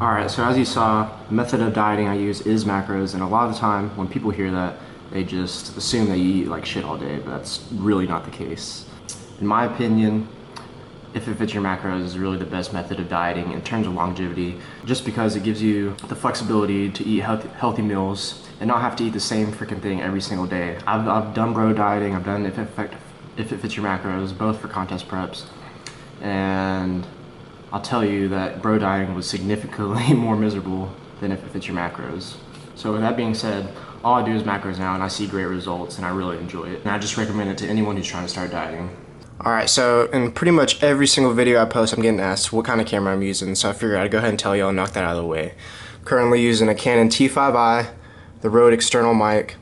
Alright, so as you saw, the method of dieting I use is macros, and a lot of the time when people hear that, they just assume that you eat like shit all day, but that's really not the case. In my opinion, if it fits your macros is really the best method of dieting in terms of longevity, just because it gives you the flexibility to eat healthy meals and not have to eat the same freaking thing every single day. I've done bro dieting, I've done if it fits your macros, both for contest preps, and I'll tell you that bro dieting was significantly more miserable than if it fits your macros. So with that being said, all I do is macros now and I see great results and I really enjoy it. And I just recommend it to anyone who's trying to start dieting. Alright, so in pretty much every single video I post, I'm getting asked what kind of camera I'm using, so I figured I'd go ahead and tell you, I'll knock that out of the way. I'm currently using a Canon T5i, the Rode external mic,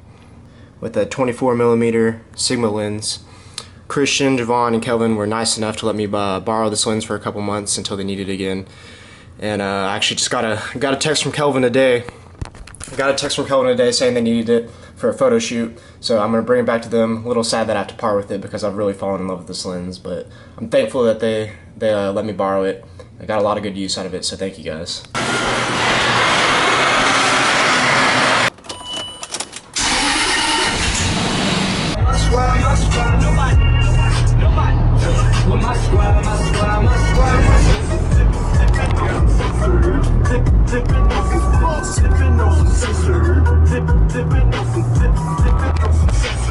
with a 24mm Sigma lens. Christian, Javon, and Kelvin were nice enough to let me borrow this lens for a couple months until they needed it again. And I actually just got a text from Kelvin today. Saying they needed it for a photo shoot, so I'm gonna bring it back to them. A little sad that I have to part with it because I've really fallen in love with this lens, but I'm thankful that they let me borrow it. I got a lot of good use out of it, so thank you guys.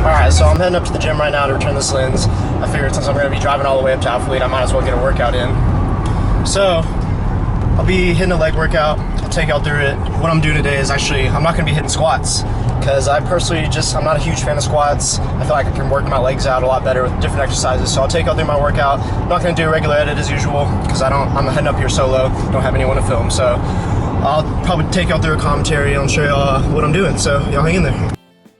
Alright, so I'm heading up to the gym right now to return this lens. I figured since I'm going to be driving all the way up to Alphalete, I might as well get a workout in. So, I'll be hitting a leg workout. I'll take y'all through it. What I'm doing today is actually, I'm not going to be hitting squats, because I personally I'm not a huge fan of squats. I feel like I can work my legs out a lot better with different exercises. So I'll take y'all through my workout. I'm not going to do a regular edit as usual, because I'm heading up here solo, don't have anyone to film. So I'll probably take y'all through a commentary and show y'all what I'm doing. So y'all hang in there.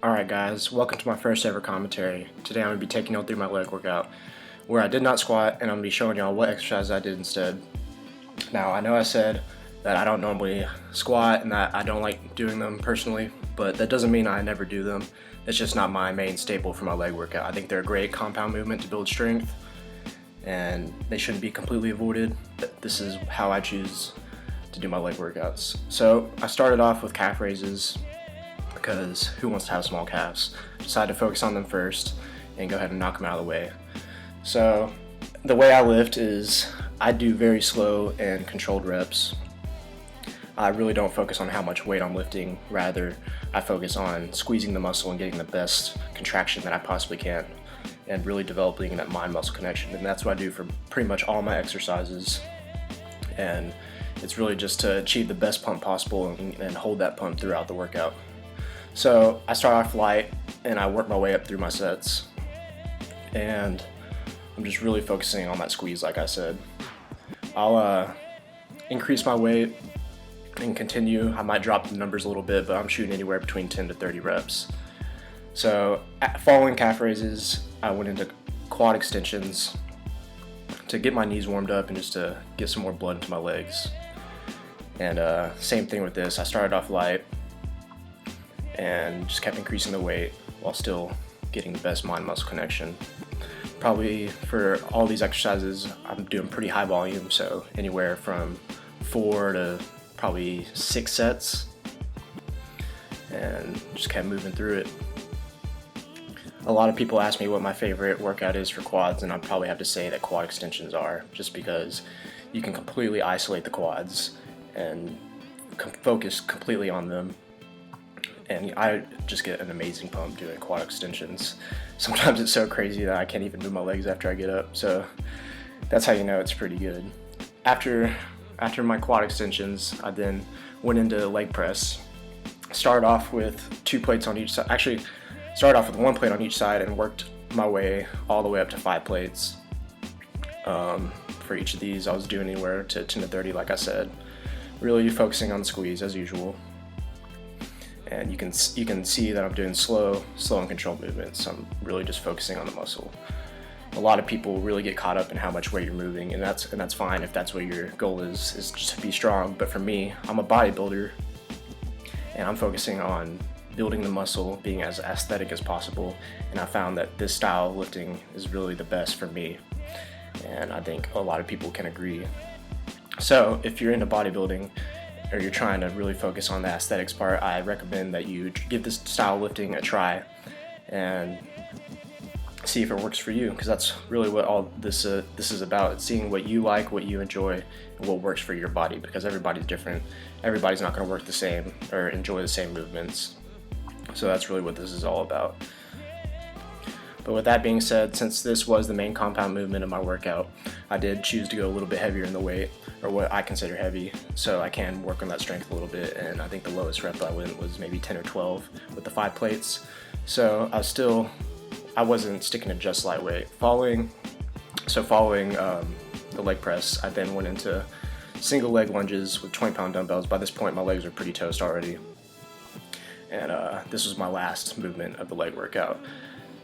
Alright guys, welcome to my first ever commentary. Today I'm going to be taking y'all through my leg workout, where I did not squat, and I'm going to be showing y'all what exercises I did instead. Now, I know I said that I don't normally squat and that I don't like doing them personally, but that doesn't mean I never do them. It's just not my main staple for my leg workout. I think they're a great compound movement to build strength, and they shouldn't be completely avoided, but this is how I choose to do my leg workouts. So I started off with calf raises, because who wants to have small calves? Decided to focus on them first and go ahead and knock them out of the way. So the way I lift is I do very slow and controlled reps. I really don't focus on how much weight I'm lifting, rather I focus on squeezing the muscle and getting the best contraction that I possibly can and really developing that mind-muscle connection, and that's what I do for pretty much all my exercises. And it's really just to achieve the best pump possible and hold that pump throughout the workout. So I start off light and I work my way up through my sets, and I'm just really focusing on that squeeze like I said. I'll increase my weight and continue. I might drop the numbers a little bit, but I'm shooting anywhere between 10 to 30 reps. So following calf raises, I went into quad extensions to get my knees warmed up and just to get some more blood into my legs. And same thing with this. I started off light and just kept increasing the weight while still getting the best mind-muscle connection. Probably for all these exercises, I'm doing pretty high volume, so anywhere from 4 to probably 6 sets, and just kept moving through it. A lot of people ask me what my favorite workout is for quads, and I'd probably have to say that quad extensions are, just because you can completely isolate the quads and focus completely on them. And I just get an amazing pump doing quad extensions. Sometimes it's so crazy that I can't even move my legs after I get up, so that's how you know it's pretty good. After my quad extensions, I then went into leg press. Started off with 2 plates on each side. Actually, started off with 1 plate on each side and worked my way all the way up to 5 plates. For each of these, I was doing anywhere to 10 to 30, like I said. Really focusing on the squeeze as usual. And you can see that I'm doing slow and controlled movements. I'm really just focusing on the muscle. A lot of people really get caught up in how much weight you're moving, and that's fine if that's what your goal is just to be strong. But for me, I'm a bodybuilder, and I'm focusing on building the muscle, being as aesthetic as possible. And I found that this style of lifting is really the best for me, and I think a lot of people can agree. So if you're into bodybuilding or you're trying to really focus on the aesthetics part, I recommend that you give this style of lifting a try and see if it works for you, because that's really what all this is about. It's seeing what you like, what you enjoy, and what works for your body, because everybody's different. Everybody's not going to work the same or enjoy the same movements. So that's really what this is all about. But with that being said, since this was the main compound movement of my workout, I did choose to go a little bit heavier in the weight, or what I consider heavy, so I can work on that strength a little bit. And I think the lowest rep I went was maybe 10 or 12 with the 5 plates. So I wasn't sticking to just lightweight. Following the leg press, I then went into single leg lunges with 20-pound dumbbells. By this point, my legs are pretty toast already. And this was my last movement of the leg workout,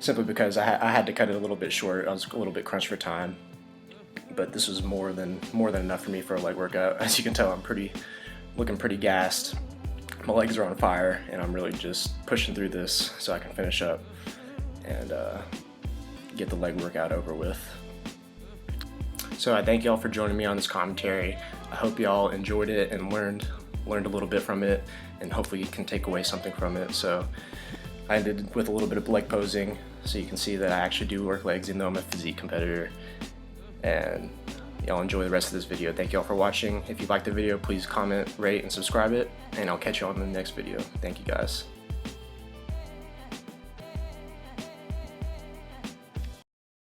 simply because I had to cut it a little bit short. I was a little bit crunched for time, but this was more than enough for me for a leg workout. As you can tell, I'm looking pretty gassed. My legs are on fire, and I'm really just pushing through this so I can finish up and get the leg workout over with. So I thank y'all for joining me on this commentary. I hope y'all enjoyed it and learned a little bit from it, and hopefully you can take away something from it. So I ended with a little bit of leg posing, so you can see that I actually do work legs even though I'm a physique competitor. And y'all enjoy the rest of this video. Thank y'all for watching. If you liked the video, please comment, rate, and subscribe it, and I'll catch you on the next video. Thank you guys.